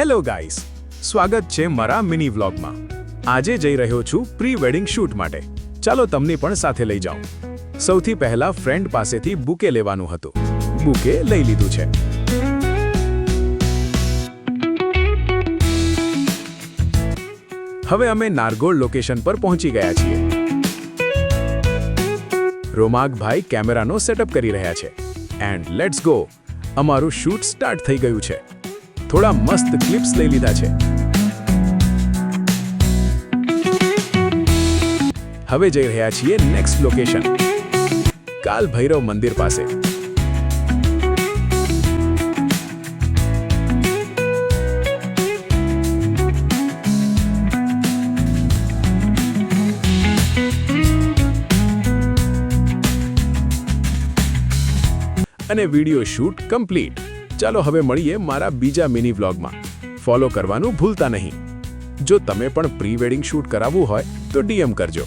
Hello guys, સ્વાગત છે મારા મિની વ્લોગમાં. આજે જઈ રહ્યો છું પ્રી વેડિંગ શૂટ માટે. ચાલો તમને પણ સાથે લઈ જાઉં. સૌથી પહેલા ફ્રેન્ડ પાસેથી બુકે લેવાનું હતું. બુકે લઈ લીધું છે. હવે અમે નારગોલ લોકેશન પર પહોંચી ગયા છીએ. રોમાકભાઈ કેમેરાનો સેટઅપ કરી રહ્યા છે. And let's go. અમારું શૂટ સ્ટાર્ટ થઈ ગયું છે. થોડા મસ્ત ક્લિપ્સ લઈ લીધા છે. હવે જઈ રહ્યા છીએ નેક્સ્ટ લોકેશન, કાલ ભૈરવ મંદિર પાસે. અને વિડિયો શૂટ કમ્પ્લીટ. ચાલો હવે મળીએ મારા બીજા મિની વ્લોગમાં. ફોલો કરવાનું ભૂલતા નહીં. જો તમે પણ પ્રી વેડિંગ શૂટ કરાવવું હોય તો DM કરજો.